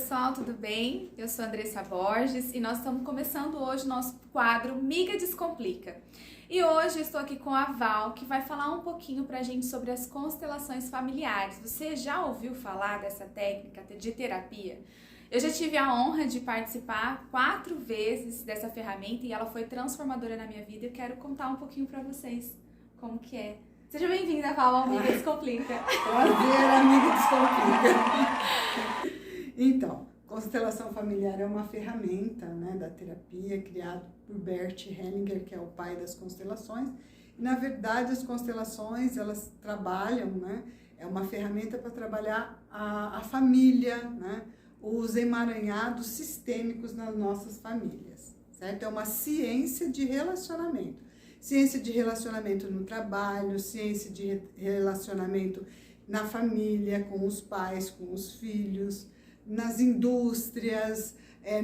pessoal, tudo bem? Eu sou Andressa Borges e nós estamos começando hoje o nosso quadro Miga Descomplica. E hoje eu estou aqui com a Val, que vai falar um pouquinho pra gente sobre as constelações familiares. Você já ouviu falar dessa técnica de terapia? Eu já tive a honra de participar 4 vezes dessa ferramenta e ela foi transformadora na minha vida. Eu quero contar um pouquinho pra vocês como que é. Seja bem-vinda, Val, ao Miga Descomplica. Prazer, amiga Descomplica. Então, constelação familiar é uma ferramenta, né, da terapia criada por Bert Hellinger, que é o pai das constelações. E, na verdade, as constelações, elas trabalham, né, é uma ferramenta para trabalhar a família, né, os emaranhados sistêmicos nas nossas famílias, certo? É uma ciência de relacionamento. Ciência de relacionamento no trabalho, ciência de relacionamento na família, com os pais, com os filhos, nas indústrias,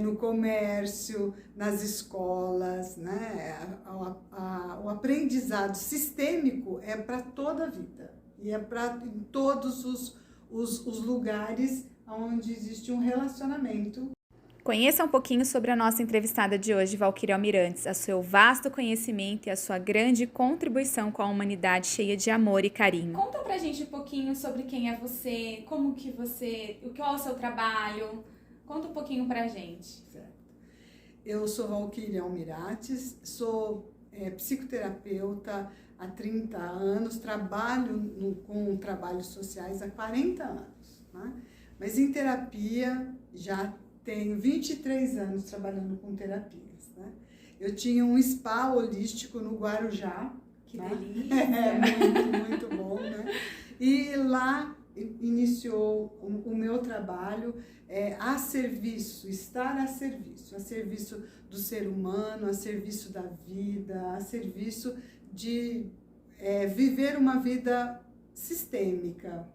no comércio, nas escolas, né? O aprendizado sistêmico é para toda a vida e é para em todos os lugares onde existe um relacionamento. Conheça um pouquinho sobre a nossa entrevistada de hoje, Valquíria Almirantes, a seu vasto conhecimento e a sua grande contribuição com a humanidade cheia de amor e carinho. Conta pra gente um pouquinho sobre quem é você, qual é o seu trabalho, conta um pouquinho pra gente. Certo. Eu sou Valquíria Almirantes, sou psicoterapeuta há 30 anos, trabalho com trabalhos sociais há 40 anos, né? Mas em terapia já tenho 23 anos trabalhando com terapias, né? Eu tinha um spa holístico no Guarujá. Que né? delícia! Muito bom, né? E lá iniciou o meu trabalho a serviço, estar a serviço do ser humano, a serviço da vida, a serviço de viver uma vida sistêmica.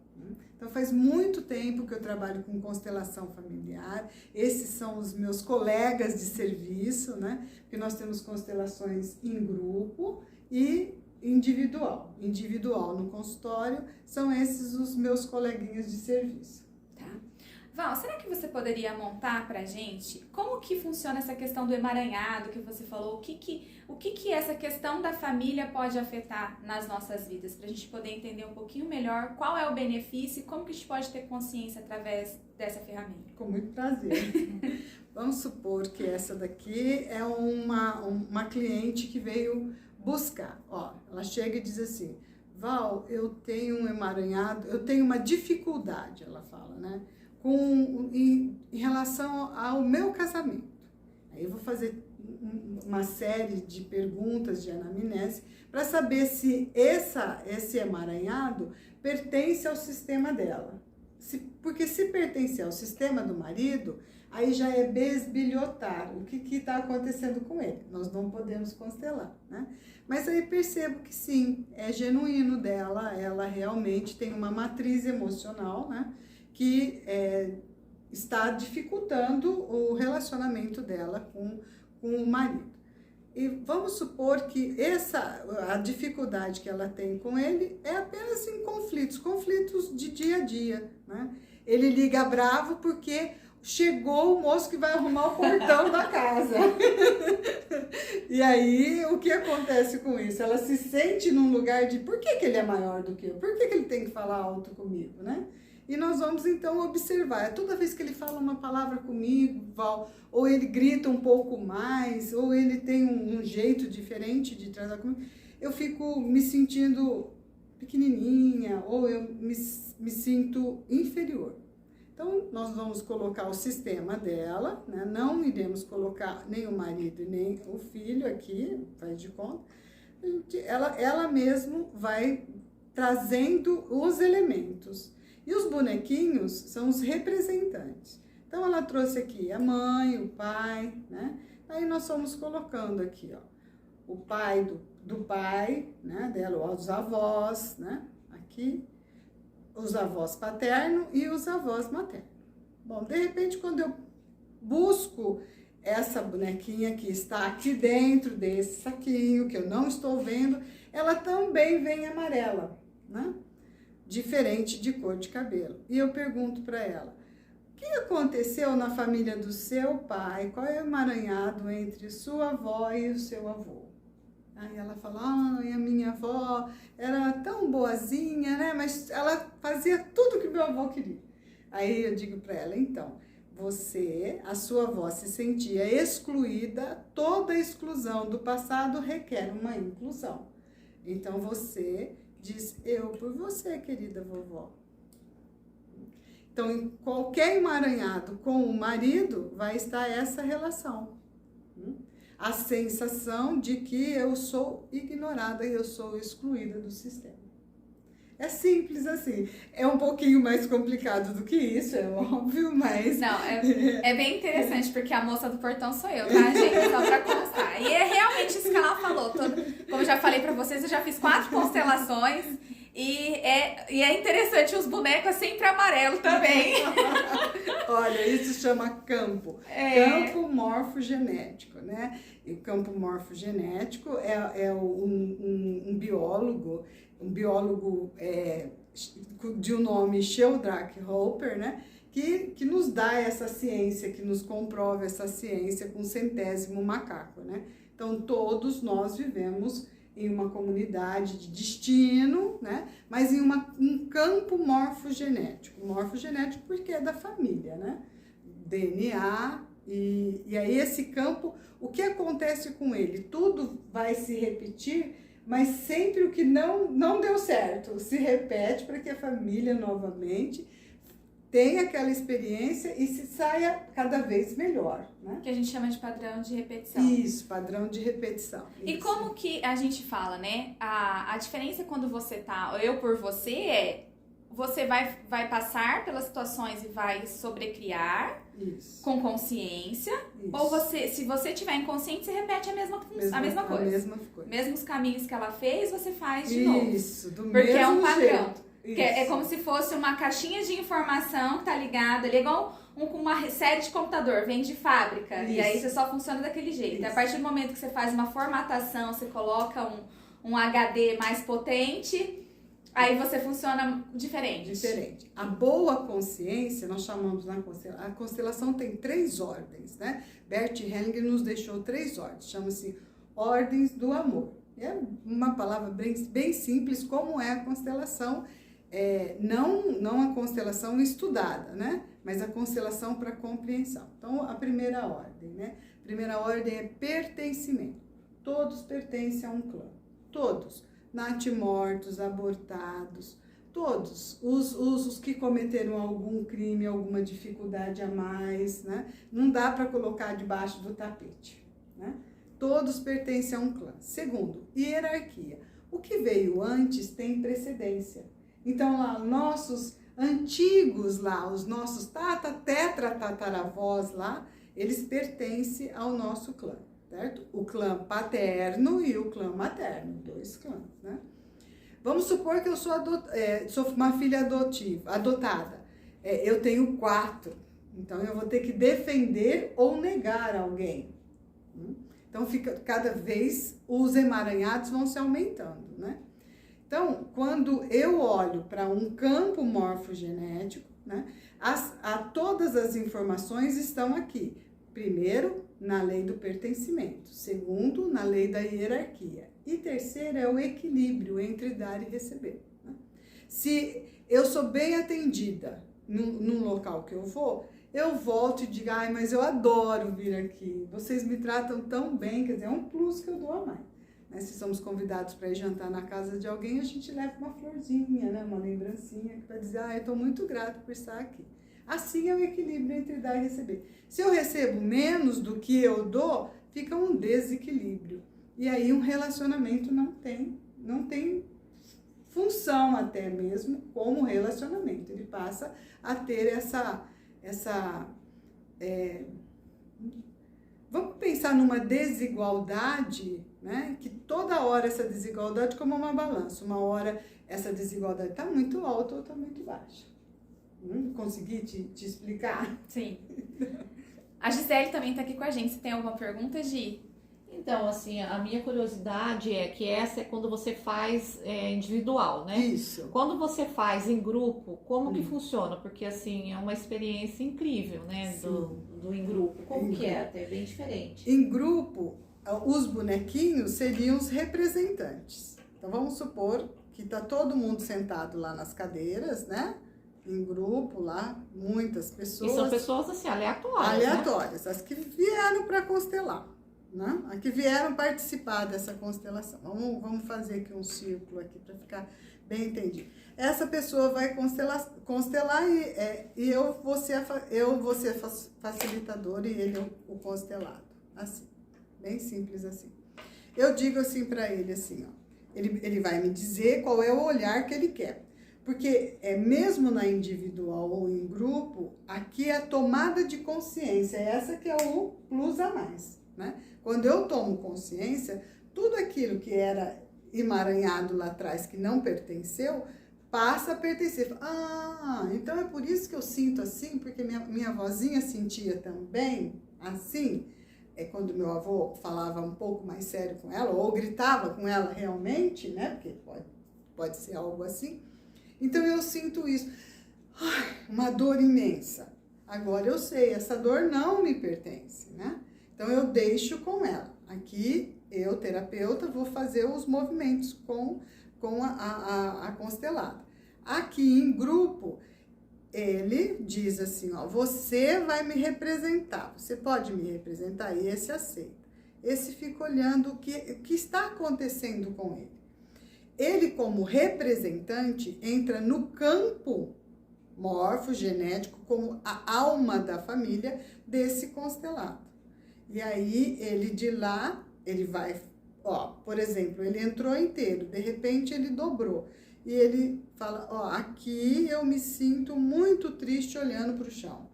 Então faz muito tempo que eu trabalho com constelação familiar, esses são os meus colegas de serviço, né? Porque nós temos constelações em grupo e individual. Individual no consultório, são esses os meus coleguinhas de serviço. Tá. Val, será que você poderia montar pra gente como que funciona essa questão do emaranhado que você falou? O que essa questão da família pode afetar nas nossas vidas? Pra gente poder entender um pouquinho melhor qual é o benefício e como que a gente pode ter consciência através dessa ferramenta. Com muito prazer. Vamos supor que essa daqui é uma cliente que veio buscar. Ó, ela chega e diz assim: Val, eu tenho um emaranhado, eu tenho uma dificuldade, ela fala, né? Em relação ao meu casamento. Aí eu vou fazer uma série de perguntas de anamnese para saber se esse emaranhado pertence ao sistema dela. Porque se pertencer ao sistema do marido, aí já é besbilhotar o que está acontecendo com ele. Nós não podemos constelar, né? Mas aí percebo que sim, é genuíno dela, ela realmente tem uma matriz emocional, né? Que está dificultando o relacionamento dela com o marido. E vamos supor que a dificuldade que ela tem com ele é apenas em conflitos de dia a dia, né? Ele liga bravo porque chegou o moço que vai arrumar o portão da casa. E aí, o que acontece com isso? Ela se sente num lugar de por que ele é maior do que eu? Por que ele tem que falar alto comigo, né? E nós vamos então observar. Toda vez que ele fala uma palavra comigo, Val, ou ele grita um pouco mais, ou ele tem um jeito diferente de tratar comigo, eu fico me sentindo pequenininha, ou eu me sinto inferior. Então, nós vamos colocar o sistema dela, né? Não iremos colocar nem o marido nem o filho aqui, faz de conta. Ela mesmo vai trazendo os elementos. E os bonequinhos são os representantes. Então, ela trouxe aqui a mãe, o pai, né? Aí nós fomos colocando aqui, ó, o pai do pai, né, dela, os avós, né? Aqui, os avós paterno e os avós materno. Bom, de repente, quando eu busco essa bonequinha que está aqui dentro desse saquinho, que eu não estou vendo, ela também vem amarela, né? Diferente de cor de cabelo. E eu pergunto para ela, que aconteceu na família do seu pai? Qual é o emaranhado entre sua avó e o seu avô? Aí ela fala, ai, a minha avó era tão boazinha, né? Mas ela fazia tudo que meu avô queria. Aí eu digo para ela, então, a sua avó se sentia excluída, toda exclusão do passado requer uma inclusão. Então você diz, eu por você, querida vovó. Então, em qualquer emaranhado com o marido, vai estar essa relação. A sensação de que eu sou ignorada e eu sou excluída do sistema. É simples assim. É um pouquinho mais complicado do que isso, é óbvio, mas... Não, é bem interessante, porque a moça do portão sou eu, tá, gente? Só pra constar. E é realmente isso que ela falou. Como eu já falei pra vocês, eu já fiz 4 constelações. E é interessante, os bonecos sempre amarelo também. Olha, isso chama campo. Campo morfogenético, né? E o campo morfogenético é um biólogo de um nome Sheldrake Roper, né? Que nos dá essa ciência, que nos comprova essa ciência com o 100º macaco, né? Então, todos nós vivemos em uma comunidade de destino, né? Mas em um campo morfogenético. Morfogenético porque é da família, né? DNA, e aí esse campo, o que acontece com ele? Tudo vai se repetir, mas sempre o que não deu certo se repete para que a família novamente tenha aquela experiência e se saia cada vez melhor, né? Que a gente chama de padrão de repetição. Isso, padrão de repetição. E isso. como que a gente fala, né? A diferença quando você tá, eu por você você vai passar pelas situações e vai sobrecriar isso. com consciência. Isso. Ou se você tiver inconsciente, você repete a mesma coisa. A mesma coisa. Mesmos caminhos que ela fez, você faz de novo. Isso, do porque mesmo é um padrão. jeito. É como se fosse uma caixinha de informação que tá ligada ali, igual uma série de computador, vem de fábrica. Isso. E aí você só funciona daquele jeito. Isso. A partir do momento que você faz uma formatação, você coloca um HD mais potente, aí você funciona diferente. Diferente. A boa consciência, nós chamamos na constelação, a constelação tem 3 ordens, né? Bert Hellinger nos deixou 3 ordens, chama-se ordens do amor. É uma palavra bem simples, como é a constelação. Não a constelação estudada, né? Mas a constelação para compreensão. Então, a primeira ordem, né? A primeira ordem é pertencimento. Todos pertencem a um clã. Todos. Natimortos, abortados, todos. Os que cometeram algum crime, alguma dificuldade a mais, né? Não dá para colocar debaixo do tapete, né? Todos pertencem a um clã. Segundo, hierarquia. O que veio antes tem precedência. Então, lá, nossos antigos lá, os nossos tataravós lá, eles pertencem ao nosso clã, certo? O clã paterno e o clã materno, 2 clãs, né? Vamos supor que eu sou uma filha adotada. Eu tenho 4, então eu vou ter que defender ou negar alguém. Então, cada vez os emaranhados vão se aumentando, né? Então, quando eu olho para um campo morfogenético, né, todas as informações estão aqui. Primeiro, na lei do pertencimento. Segundo, na lei da hierarquia. E terceiro é o equilíbrio entre dar e receber, né? Se eu sou bem atendida num local que eu vou, eu volto e digo, ai, mas eu adoro vir aqui. Vocês me tratam tão bem, quer dizer, é um plus que eu dou a mais. Se somos convidados para ir jantar na casa de alguém, a gente leva uma florzinha, né? Uma lembrancinha para dizer, eu estou muito grato por estar aqui. Assim é o equilíbrio entre dar e receber. Se eu recebo menos do que eu dou, fica um desequilíbrio. E aí um relacionamento não tem função até mesmo como relacionamento. Ele passa a ter vamos pensar numa desigualdade, né? Que toda hora essa desigualdade como uma balança. Uma hora essa desigualdade está muito alta ou está muito baixa. Consegui te explicar? Sim. A Gisele também está aqui com a gente. Você tem alguma pergunta, Gi? Então, assim, a minha curiosidade é que essa é quando você faz individual, né? Isso. Quando você faz em grupo, como que funciona? Porque, assim, é uma experiência incrível, né? Do em grupo. Como que é? Até bem diferente. Em grupo, os bonequinhos seriam os representantes. Então, vamos supor que está todo mundo sentado lá nas cadeiras, né? Em grupo lá, muitas pessoas. E são pessoas, assim, aleatórias, aleatórias, né? As que vieram para constelar, né? As que vieram participar dessa constelação. Vamos fazer aqui um círculo aqui para ficar bem entendido. Essa pessoa vai constelar e eu vou ser facilitador e ele é o constelado. Assim, bem simples assim. Eu digo assim para ele, assim, ó. Ele vai me dizer qual é o olhar que ele quer. Porque mesmo na individual ou em grupo, aqui é a tomada de consciência. Essa que é o plus a mais, né? Quando eu tomo consciência, tudo aquilo que era emaranhado lá atrás, que não pertenceu, passa a pertencer. Ah, então é por isso que eu sinto assim, porque minha vozinha sentia também assim. É quando meu avô falava um pouco mais sério com ela, ou gritava com ela realmente, né? Porque pode ser algo assim. Então eu sinto isso. Ai, uma dor imensa. Agora eu sei, essa dor não me pertence, né? Então eu deixo com ela. Aqui, eu, terapeuta, vou fazer os movimentos com a constelada. Aqui em grupo, ele diz assim, ó, você vai me representar, você pode me representar, e esse aceita. Esse fica olhando o que está acontecendo com ele. Ele, como representante, entra no campo morfogenético, como a alma da família desse constelado. E aí, ele de lá, ele vai, ó, por exemplo, ele entrou inteiro, de repente ele dobrou. E ele fala, ó, aqui eu me sinto muito triste olhando para o chão.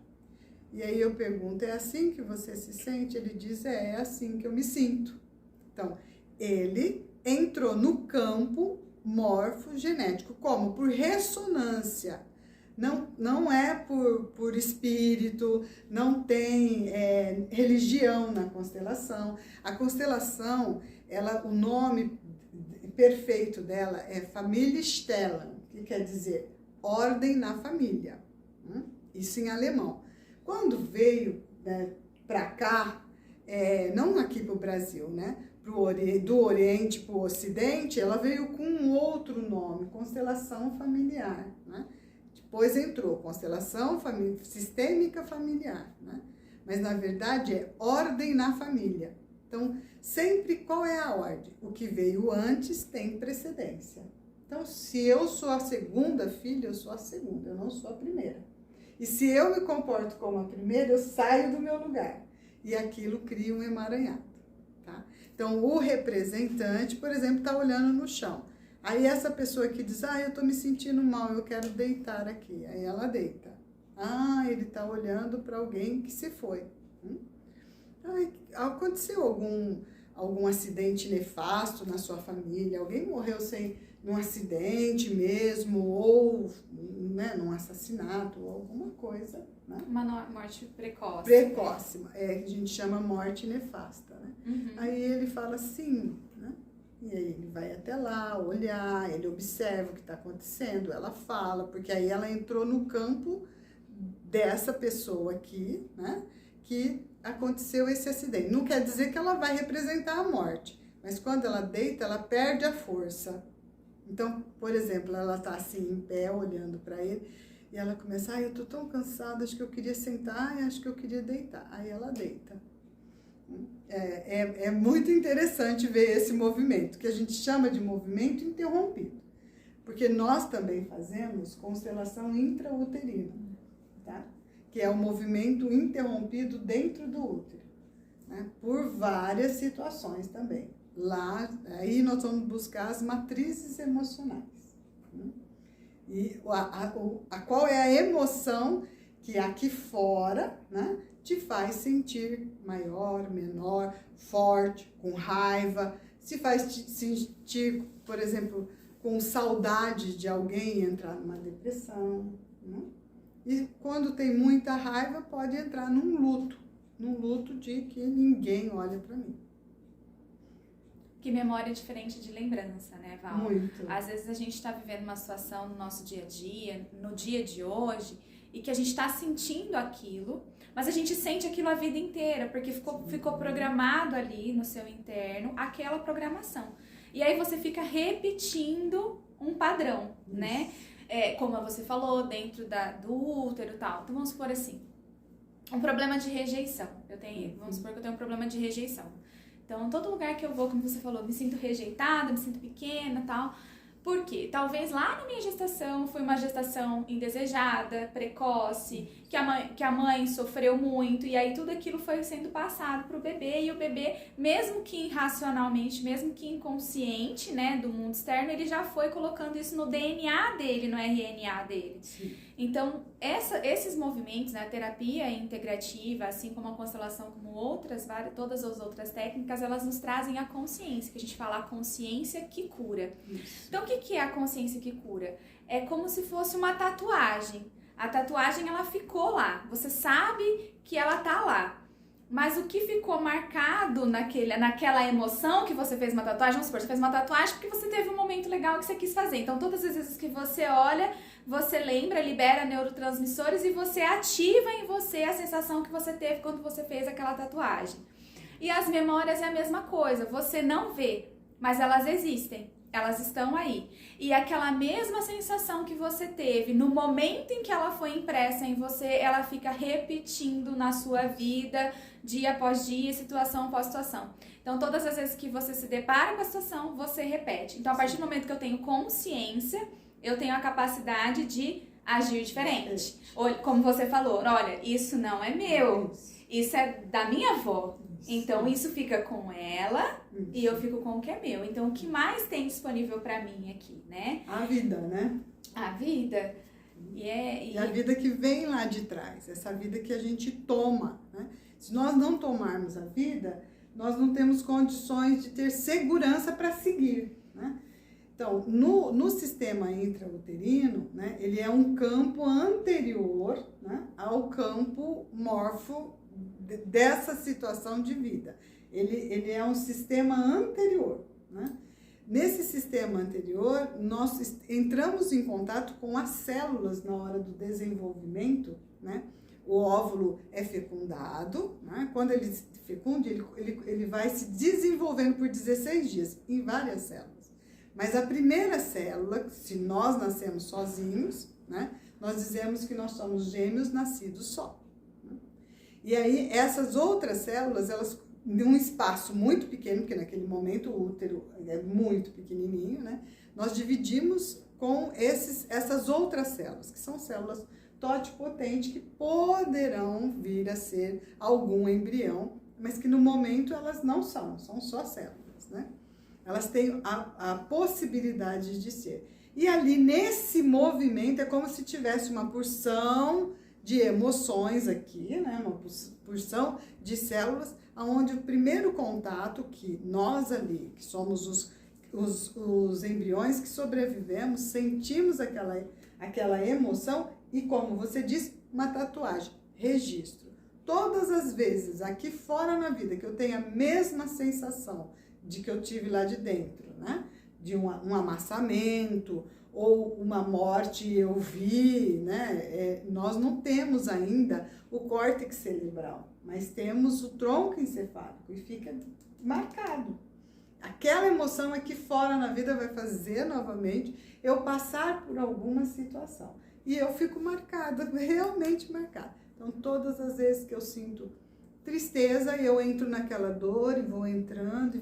E aí eu pergunto, é assim que você se sente? Ele diz, é assim que eu me sinto. Então, ele entrou no campo morfogenético. Como? Por ressonância. Não é por espírito, não tem religião na constelação. A constelação, o nome perfeito dela é Familie Stellung, que quer dizer ordem na família. Isso em alemão. Quando veio, né, para cá, não aqui para o Brasil, né? Do Oriente para o Ocidente, ela veio com um outro nome, constelação familiar, né? Depois entrou constelação sistêmica familiar, né? Mas na verdade é ordem na família. Então, sempre qual é a ordem? O que veio antes tem precedência. Então, se eu sou a segunda filha, eu sou a segunda, eu não sou a primeira. E se eu me comporto como a primeira, eu saio do meu lugar. E aquilo cria um emaranhado, tá? Então, o representante, por exemplo, está olhando no chão. Aí essa pessoa que diz, eu estou me sentindo mal, eu quero deitar aqui. Aí ela deita. Ele está olhando para alguém que se foi. Aconteceu algum acidente nefasto na sua família? Alguém morreu num acidente mesmo, ou, né, num assassinato, ou alguma coisa, né? Uma morte precoce. Precoce, que a gente chama morte nefasta, né? Uhum. Aí ele fala sim, né? E aí ele vai até lá, olhar, ele observa o que está acontecendo, ela fala, porque aí ela entrou no campo dessa pessoa aqui, né? Que aconteceu esse acidente. Não quer dizer que ela vai representar a morte, mas quando ela deita, ela perde a força. Então, por exemplo, ela está assim em pé, olhando para ele, e ela começa, eu estou tão cansada, acho que eu queria sentar, acho que eu queria deitar. Aí ela deita. É muito interessante ver esse movimento, que a gente chama de movimento interrompido, porque nós também fazemos constelação intrauterina, tá? Que é o movimento interrompido dentro do útero, né? Por várias situações também. Lá, aí nós vamos buscar as matrizes emocionais, né? E qual é a emoção que aqui fora, né, te faz sentir maior, menor, forte, com raiva, se faz te sentir, por exemplo, com saudade de alguém, entrar numa depressão, né? E quando tem muita raiva, pode entrar num luto de que ninguém olha para mim. Que memória é diferente de lembrança, né, Val? Muito. Às vezes a gente está vivendo uma situação no nosso dia a dia, no dia de hoje, e que a gente está sentindo aquilo, mas a gente sente aquilo a vida inteira, porque ficou programado ali no seu interno aquela programação. E aí você fica repetindo um padrão, né? Como você falou, dentro do útero e tal. Então vamos supor assim, um problema de rejeição. Vamos supor que eu tenho um problema de rejeição. Então, em todo lugar que eu vou, como você falou, me sinto rejeitada, me sinto pequena e tal. Por quê? Talvez lá na minha gestação foi uma gestação indesejada, precoce, que a mãe sofreu muito, e aí tudo aquilo foi sendo passado pro bebê, e o bebê, mesmo que irracionalmente, mesmo que inconsciente, né, do mundo externo, ele já foi colocando isso no DNA dele, no RNA dele. Sim. Então, esses movimentos, né, a terapia integrativa, assim como a constelação, como todas as outras técnicas, elas nos trazem a consciência, que a gente fala a consciência que cura. Isso. Então, o que é a consciência que cura? É como se fosse uma tatuagem. A tatuagem, ela ficou lá. Você sabe que ela tá lá. Mas o que ficou marcado naquela emoção que você fez uma tatuagem, vamos supor, você fez uma tatuagem porque você teve um momento legal que você quis fazer. Então, todas as vezes que você olha, você lembra, libera neurotransmissores e você ativa em você a sensação que você teve quando você fez aquela tatuagem. E as memórias é a mesma coisa. Você não vê, mas elas existem. Elas estão aí. E aquela mesma sensação que você teve no momento em que ela foi impressa em você, ela fica repetindo na sua vida, dia após dia, situação após situação. Então, todas as vezes que você se depara com a situação, você repete. Então, a partir do momento que eu tenho consciência, eu tenho a capacidade de agir diferente. Como você falou, olha, isso não é meu, isso é da minha avó. Então, isso fica com ela e eu fico com o que é meu. Então, o que mais tem disponível pra mim aqui, né? A vida, né? A vida. E a vida que vem lá de trás. Essa vida que a gente toma, né? Se nós não tomarmos a vida, nós não temos condições de ter segurança para seguir, né? Então, no sistema intrauterino, né, ele é um campo anterior, né, ao campo morfo dessa situação de vida. Ele é um sistema anterior, né? Nesse sistema anterior, nós entramos em contato com as células na hora do desenvolvimento, né? O óvulo é fecundado, né? Quando ele se fecunda, ele vai se desenvolvendo por 16 dias em várias células. Mas a primeira célula, se nós nascemos sozinhos, né? Nós dizemos que nós somos gêmeos nascidos só. E aí, essas outras células, elas, num espaço muito pequeno, porque naquele momento o útero é muito pequenininho, né? Nós dividimos com essas outras células, que são células totipotentes, que poderão vir a ser algum embrião, mas que no momento elas não são só células, né? Elas têm a possibilidade de ser. E ali, nesse movimento, é como se tivesse uma porção de emoções aqui, né? Uma porção de células, onde o primeiro contato que nós ali, que somos os embriões que sobrevivemos, sentimos aquela emoção e, como você disse, uma tatuagem, registro. Todas as vezes aqui fora na vida que eu tenho a mesma sensação de que eu tive lá de dentro, né? De um amassamento ou uma morte eu vi, né? Nós não temos ainda o córtex cerebral, mas temos o tronco encefálico e fica marcado. Aquela emoção aqui fora na vida vai fazer novamente eu passar por alguma situação. E eu fico marcada, realmente marcada. Então, todas as vezes que eu sinto tristeza, eu entro naquela dor e vou entrando,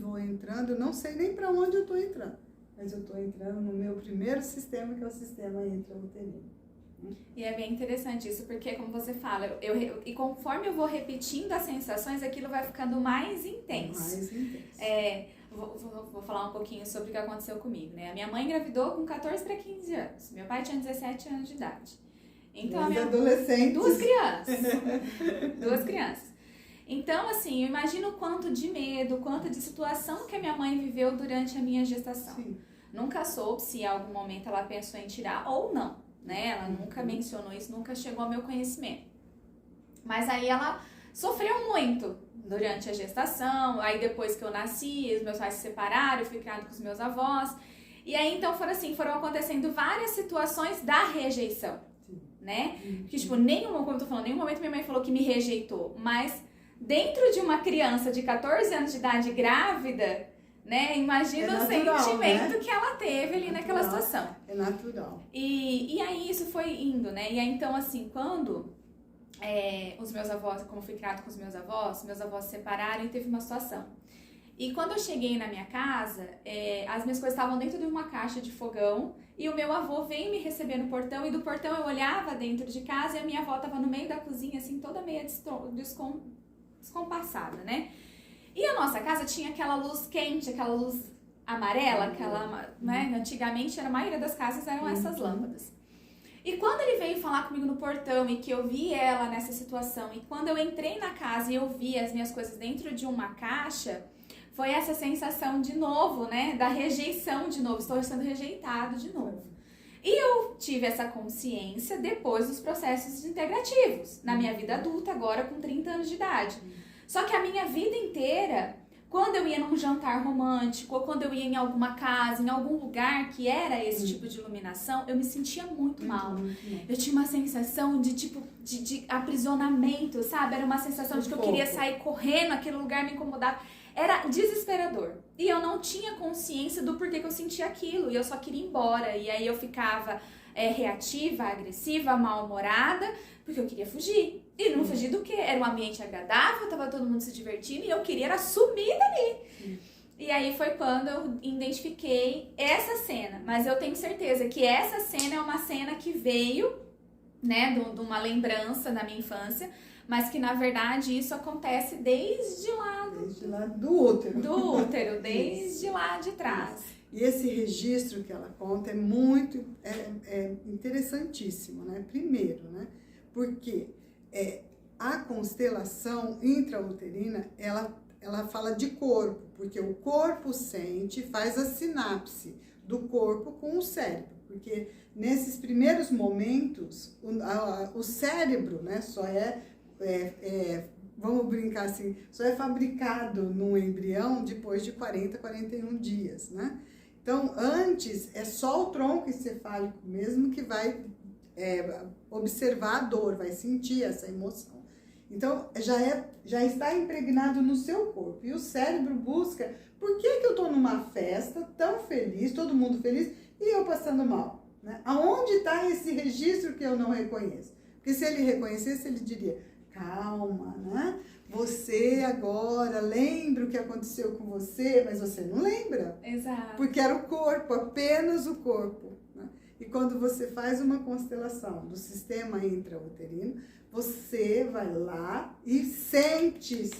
eu não sei nem para onde eu estou entrando, mas eu estou entrando no meu primeiro sistema, que é o sistema intrauterino. E é bem interessante isso, porque como você fala, e conforme eu vou repetindo as sensações, aquilo vai ficando mais intenso. Mais intenso. Vou falar um pouquinho sobre o que aconteceu comigo, né? A minha mãe engravidou com 14 para 15 anos, meu pai tinha 17 anos de idade. Então, adolescentes. Duas crianças. Então, assim, eu imagino o quanto de medo, quanto de situação que a minha mãe viveu durante a minha gestação. Sim. Nunca soube se em algum momento ela pensou em tirar ou não, né? Ela nunca mencionou isso, nunca chegou ao meu conhecimento. Mas aí ela sofreu muito durante a gestação, aí depois que eu nasci, os meus pais se separaram, eu fui criada com os meus avós. E aí, então, foram acontecendo várias situações da rejeição, né? Que, tipo, como eu tô falando, nenhum momento minha mãe falou que me rejeitou, mas dentro de uma criança de 14 anos de idade grávida, né? Imagina o sentimento, né, que ela teve ali naquela situação. É natural. E aí isso foi indo, né? E aí, então, assim, quando os meus avós, como eu fui criada com os meus avós se separaram e teve uma situação. E quando eu cheguei na minha casa, as minhas coisas estavam dentro de uma caixa de fogão e o meu avô veio me receber no portão e do portão eu olhava dentro de casa e a minha avó estava no meio da cozinha, assim, toda meio descompassada, né? E a nossa casa tinha aquela luz quente, aquela luz amarela, né? Antigamente, a maioria das casas eram essas lâmpadas. E quando ele veio falar comigo no portão e que eu vi ela nessa situação, e quando eu entrei na casa e eu vi as minhas coisas dentro de uma caixa, foi essa sensação de novo, né? Da rejeição de novo, estou sendo rejeitado de novo. E eu tive essa consciência depois dos processos integrativos, na minha vida adulta, agora com 30 anos de idade. Só que a minha vida inteira, quando eu ia num jantar romântico, ou quando eu ia em alguma casa, em algum lugar que era esse tipo de iluminação, eu me sentia muito mal. Eu tinha uma sensação de tipo de aprisionamento, sabe? Era uma sensação de que eu queria sair correndo, aquele lugar me incomodava. Era desesperador. E eu não tinha consciência do porquê que eu sentia aquilo. E eu só queria ir embora. E aí eu ficava reativa, agressiva, mal-humorada, porque eu queria fugir. E não fugir do quê? Era um ambiente agradável, tava todo mundo se divertindo e eu queria era sumir dali. E aí foi quando eu identifiquei essa cena. Mas eu tenho certeza que essa cena é uma cena que veio, né, de uma lembrança da minha infância, mas que na verdade isso acontece desde lá do útero. Do útero, desde lá de trás. E esse registro que ela conta é muito interessantíssimo, né? Primeiro, né? Porque a constelação intrauterina, ela fala de corpo, porque o corpo sente, faz a sinapse do corpo com o cérebro, porque nesses primeiros momentos o cérebro, né, só vamos brincar assim, só é fabricado no embrião depois de 40, 41 dias, né? Então, antes, é só o tronco encefálico mesmo que vai observar a dor, vai sentir essa emoção. Então, já está impregnado no seu corpo. E o cérebro busca, por que eu estou numa festa tão feliz, todo mundo feliz, e eu passando mal? Né? Aonde está esse registro que eu não reconheço? Porque se ele reconhecesse, ele diria, calma, né? Você agora lembra o que aconteceu com você, mas você não lembra. Exato. Porque era o corpo, apenas o corpo. Né? E quando você faz uma constelação do sistema intrauterino, você vai lá e sente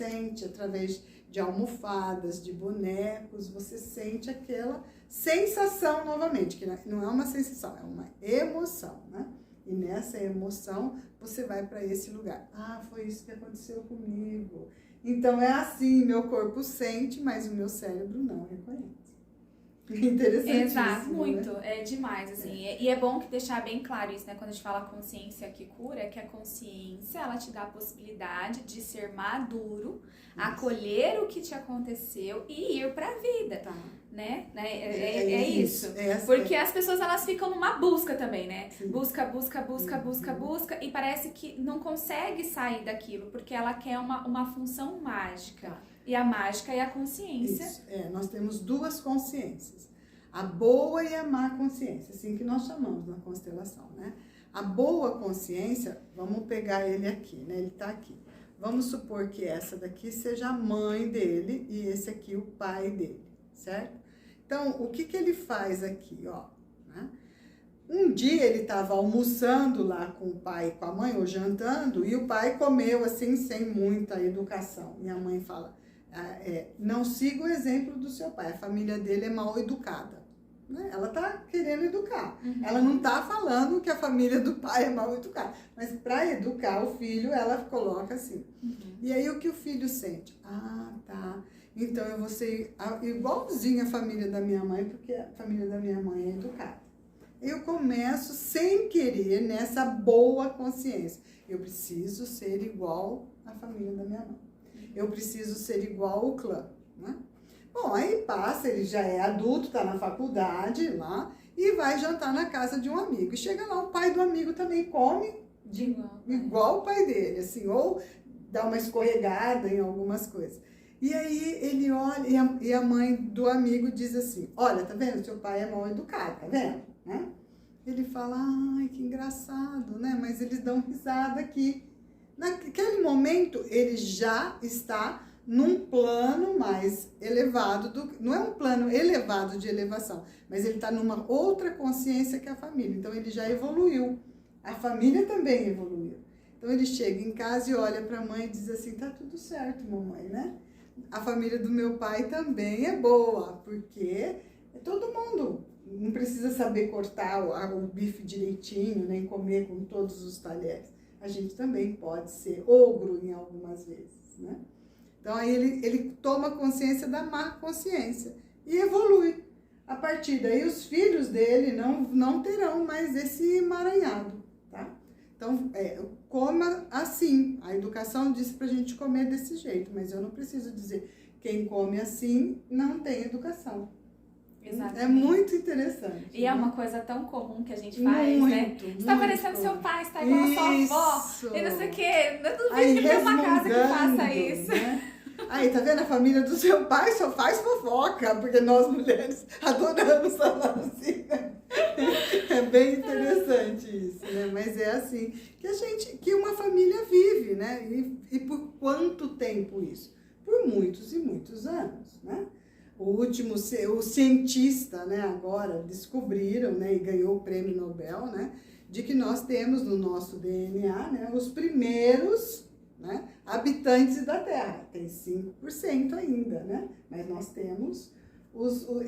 através de almofadas, de bonecos, você sente aquela sensação novamente, que não é uma sensação, é uma emoção, né? E nessa emoção, você vai para esse lugar. Ah, foi isso que aconteceu comigo. Então, é assim, meu corpo sente, mas o meu cérebro não reconhece. Interessante. Exato, muito. Né? É demais, assim. E é bom que deixar bem claro isso, né? Quando a gente fala consciência que cura, é que a consciência, ela te dá a possibilidade de ser maduro, acolher o que te aconteceu e ir pra vida. Tá. Né? É isso. Porque Porque as pessoas, elas ficam numa busca também, né? Sim. Busca, e parece que não consegue sair daquilo, porque ela quer uma função mágica. Tá. E a mágica é a consciência. Isso. Nós temos duas consciências. A boa e a má consciência, assim que nós chamamos na constelação, né? A boa consciência, vamos pegar ele aqui, né? Ele tá aqui. Vamos supor que essa daqui seja a mãe dele e esse aqui o pai dele, certo? Então, o que ele faz aqui, ó? Né? Um dia ele estava almoçando lá com o pai e com a mãe, ou jantando, e o pai comeu assim, sem muita educação. E a mãe fala, não siga o exemplo do seu pai, a família dele é mal educada. Né? Ela está querendo educar. Uhum. Ela não está falando que a família do pai é mal educada. Mas para educar o filho, ela coloca assim. Uhum. E aí o que o filho sente? Ah, tá. Então eu vou ser igualzinho a família da minha mãe, porque a família da minha mãe é educada. Eu começo sem querer nessa boa consciência. Eu preciso ser igual a família da minha mãe. Eu preciso ser igual ao clã, né? Bom, aí passa, ele já é adulto, está na faculdade lá, e vai jantar na casa de um amigo. E chega lá, o pai do amigo também come igual o pai dele, assim, ou dá uma escorregada em algumas coisas. E aí ele olha, e a mãe do amigo diz assim, olha, tá vendo? Seu pai é mal educado, tá vendo? Né? Ele fala, ai, que engraçado, né? Mas eles dão risada aqui. Naquele momento, ele já está num plano mais elevado, não é um plano elevado de elevação, mas ele está numa outra consciência que a família. Então, ele já evoluiu. A família também evoluiu. Então, ele chega em casa e olha para a mãe e diz assim, tá tudo certo, mamãe, né? A família do meu pai também é boa, porque todo mundo não precisa saber cortar o bife direitinho, nem comer com todos os talheres. A gente também pode ser ogro em algumas vezes, né? Então, aí ele toma consciência da má consciência e evolui. A partir daí, os filhos dele não terão mais esse emaranhado, tá? Então, coma assim. A educação diz pra gente comer desse jeito, mas eu não preciso dizer quem come assim não tem educação. Exatamente. É muito interessante. E é uma coisa tão comum que a gente faz, né? Você tá parecendo seu pai, você tá igual a sua avó, e não sei o quê. Eu duvido que tem uma casa que faça isso. Né? Aí, tá vendo? A família do seu pai só faz fofoca, porque nós mulheres adoramos falar assim, né? É bem interessante isso, né? Mas é assim que uma família vive, né? E por quanto tempo isso? Por muitos e muitos anos, né? O cientista, né, agora descobriram, né, e ganhou o prêmio Nobel, né, de que nós temos no nosso DNA, né, os primeiros, né, habitantes da Terra. Tem 5% ainda, né, mas nós temos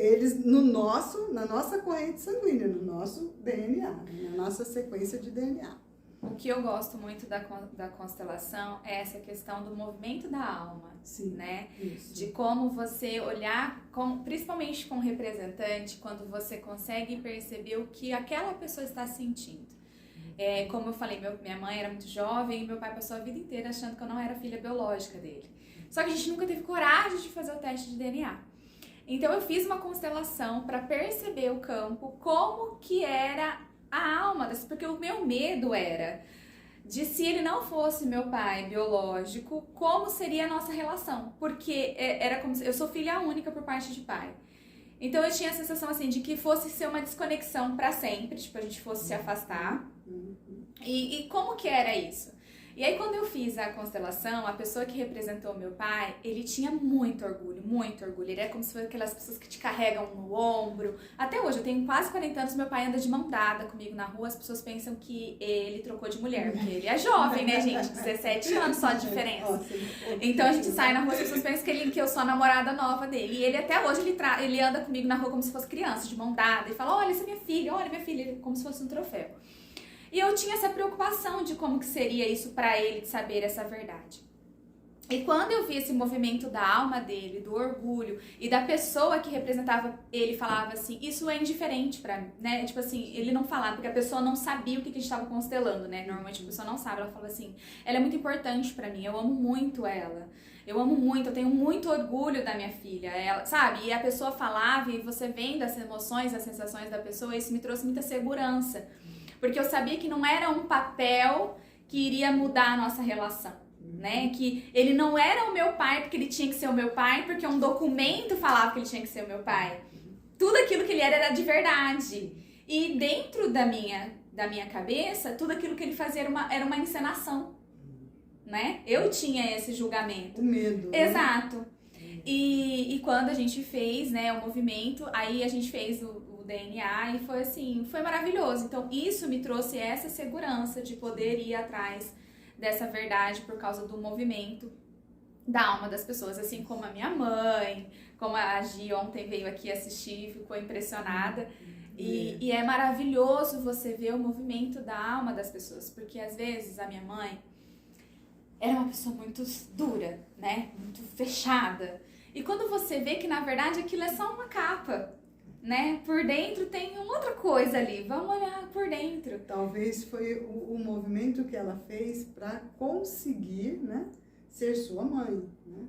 eles na nossa corrente sanguínea, no nosso DNA, né, na nossa sequência de DNA. O que eu gosto muito da constelação é essa questão do movimento da alma, sim, né? Isso. De como você olhar, principalmente com o representante, quando você consegue perceber o que aquela pessoa está sentindo. Como eu falei, minha mãe era muito jovem e meu pai passou a vida inteira achando que eu não era filha biológica dele. Só que a gente nunca teve coragem de fazer o teste de DNA. Então eu fiz uma constelação para perceber o campo, como que era a alma, porque o meu medo era de, se ele não fosse meu pai biológico, como seria a nossa relação, porque era como se eu sou filha única por parte de pai. Então eu tinha a sensação assim de que fosse ser uma desconexão para sempre, tipo, a gente fosse se afastar. E como que era isso? E aí, quando eu fiz a constelação, a pessoa que representou meu pai, ele tinha muito orgulho, muito orgulho. Ele é como se fosse aquelas pessoas que te carregam no ombro. Até hoje, eu tenho quase 40 anos, meu pai anda de mão dada comigo na rua, as pessoas pensam que ele trocou de mulher, porque ele é jovem, né, gente? 17 anos só de diferença. Então, a gente sai na rua, as pessoas pensam que eu sou a namorada nova dele. E ele, até hoje, ele anda comigo na rua como se fosse criança, de mão dada, e fala, olha, essa é minha filha, como se fosse um troféu. E eu tinha essa preocupação de como que seria isso para ele, de saber essa verdade. E quando eu vi esse movimento da alma dele, do orgulho e da pessoa que representava ele, falava assim, isso é indiferente pra mim, né? Tipo assim, ele não falava, porque a pessoa não sabia o que a gente estava constelando, né? Normalmente a pessoa não sabe, ela fala assim, ela é muito importante pra mim, eu amo muito ela. Eu amo muito, eu tenho muito orgulho da minha filha, ela, sabe? E a pessoa falava e você vendo as emoções, as sensações da pessoa, isso me trouxe muita segurança. Porque eu sabia que não era um papel que iria mudar a nossa relação, né? Que ele não era o meu pai porque ele tinha que ser o meu pai, porque um documento falava que ele tinha que ser o meu pai. Tudo aquilo que ele era de verdade. E dentro da minha cabeça, tudo aquilo que ele fazia era uma encenação, né? Eu tinha esse julgamento. O medo. Exato. Né? E quando a gente fez, né, o movimento, aí a gente fez o DNA e foi assim, foi maravilhoso. Então isso me trouxe essa segurança de poder ir atrás dessa verdade por causa do movimento da alma das pessoas, assim como a minha mãe, como a Gi ontem veio aqui assistir, ficou impressionada. E é maravilhoso você ver o movimento da alma das pessoas, porque às vezes a minha mãe era uma pessoa muito dura, né? Muito fechada. E quando você vê que na verdade aquilo é só uma capa, né? Por dentro tem outra coisa ali. Vamos olhar por dentro. Talvez foi o movimento que ela fez para conseguir, né? ser sua mãe, né?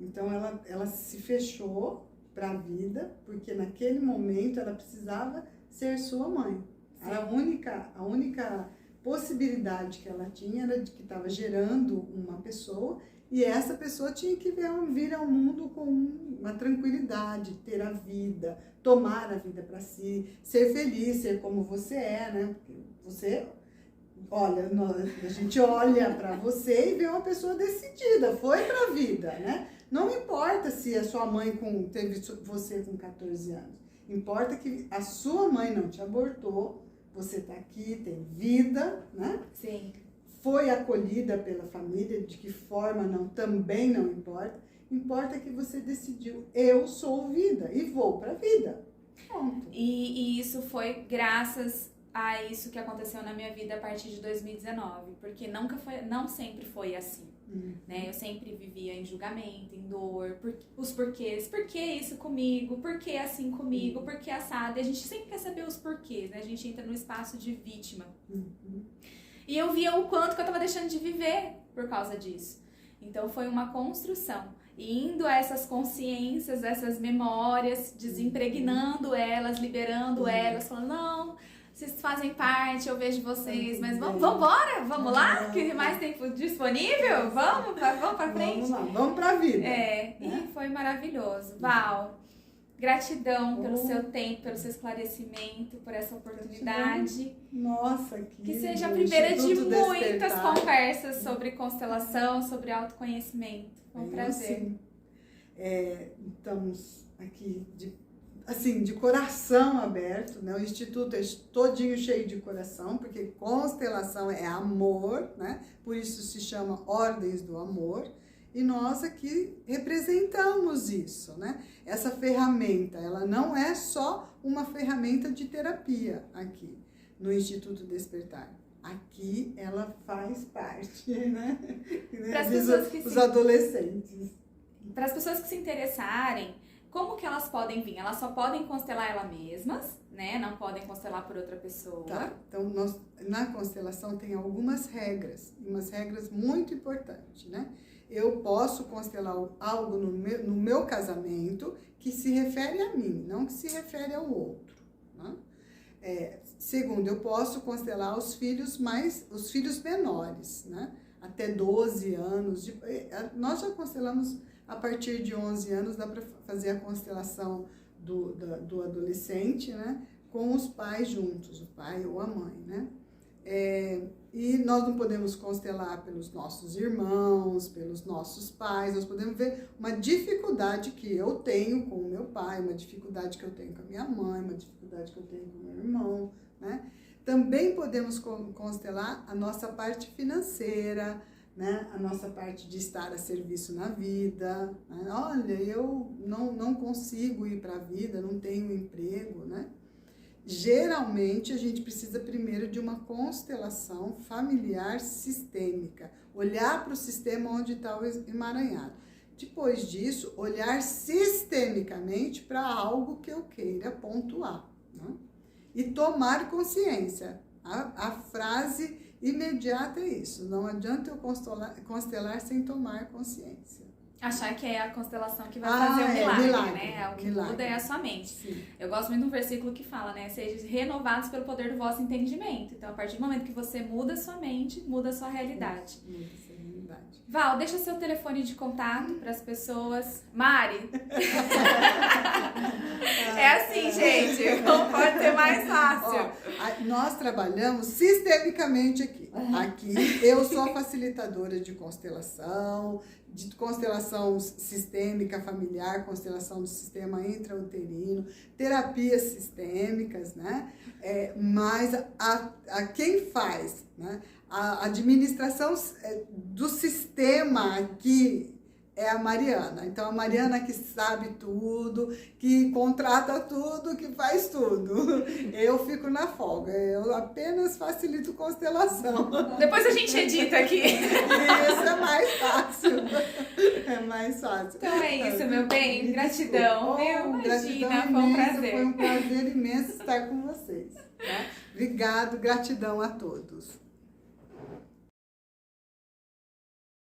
Então ela se fechou para a vida, porque naquele momento ela precisava ser sua mãe. A única possibilidade que ela tinha era de que estava gerando uma pessoa, e essa pessoa tinha que vir ao mundo com uma tranquilidade, ter a vida, tomar a vida para si, ser feliz, ser como você é, né? Porque você, olha, a gente olha para você e vê uma pessoa decidida, foi para a vida, né? Não importa se a sua mãe teve você com 14 anos. Importa que a sua mãe não te abortou, você está aqui, tem vida, né? Sim. Foi acolhida pela família, de que forma também não importa. Importa que você decidiu, eu sou vida e vou para a vida. Pronto. E isso foi graças a isso que aconteceu na minha vida a partir de 2019, porque não sempre foi assim. Né? Eu sempre vivia em julgamento, em dor, os porquês. Por que isso comigo? Por que assim comigo? Por que assado? E a gente sempre quer saber os porquês, né? A gente entra no espaço de vítima. E eu via o quanto que eu tava deixando de viver por causa disso. Então foi uma construção. E indo a essas consciências, essas memórias, desimpregnando elas, liberando elas, falando, não, vocês fazem parte, eu vejo vocês, mas vamos embora? Vamos lá? Que mais tempo disponível? Vamos pra frente? Vamos lá, vamos pra vida. E foi maravilhoso. Val, gratidão pelo seu tempo, pelo seu esclarecimento, por essa oportunidade. Nossa, que seja a primeira de muitas conversas sobre constelação, sobre autoconhecimento. Foi um prazer. Estamos aqui de coração aberto, né? O Instituto é todinho cheio de coração, porque constelação é amor, né? Por isso se chama Ordens do Amor. E nós aqui representamos isso, né? Essa ferramenta, ela não é só uma ferramenta de terapia aqui no Instituto Despertar. Aqui ela faz parte, né? Para as pessoas os adolescentes. Para as pessoas que se interessarem, como que elas podem vir? Elas só podem constelar elas mesmas, né? Não podem constelar por outra pessoa. Tá. Então, na constelação tem algumas regras, umas regras muito importantes, né? Eu posso constelar algo no meu casamento que se refere a mim, não que se refere ao outro, né? Segundo, eu posso constelar os filhos menores, né? Até 12 anos. Nós já constelamos a partir de 11 anos, dá para fazer a constelação do adolescente, né? Com os pais juntos, o pai ou a mãe, né? E nós não podemos constelar pelos nossos irmãos, pelos nossos pais, nós podemos ver uma dificuldade que eu tenho com o meu pai, uma dificuldade que eu tenho com a minha mãe, uma dificuldade que eu tenho com o meu irmão, né? Também podemos constelar a nossa parte financeira, né? A nossa parte de estar a serviço na vida, né? Olha, eu não consigo ir para a vida, não tenho emprego, né? Geralmente, a gente precisa primeiro de uma constelação familiar sistêmica. Olhar para o sistema onde está o emaranhado. Depois disso, olhar sistemicamente para algo que eu queira pontuar, né? E tomar consciência. A frase imediata é isso. Não adianta eu constelar sem tomar consciência. Achar que é a constelação que vai fazer o milagre, né? O que muda é a sua mente. Sim. Eu gosto muito de um versículo que fala, né? Sejam renovados pelo poder do vosso entendimento. Então, a partir do momento que você muda a sua mente, muda a sua realidade. Muda a sua realidade. Val, deixa seu telefone de contato para as pessoas. Mari! É assim, gente. Não pode ser mais fácil. Nós trabalhamos sistemicamente aqui. Aqui, eu sou facilitadora de constelação sistêmica familiar, constelação do sistema intrauterino, terapias sistêmicas, né? Mas a quem faz, né? A administração do sistema aqui é a Mariana. Então, a Mariana que sabe tudo, que contrata tudo, que faz tudo. Eu fico na folga, eu apenas facilito constelação. Depois a gente edita aqui. Isso é mais fácil. É mais fácil. Então é isso, meu bem. Gratidão. Imagina, foi um prazer. Foi um prazer imenso estar com vocês. Tá? Obrigado, gratidão a todos.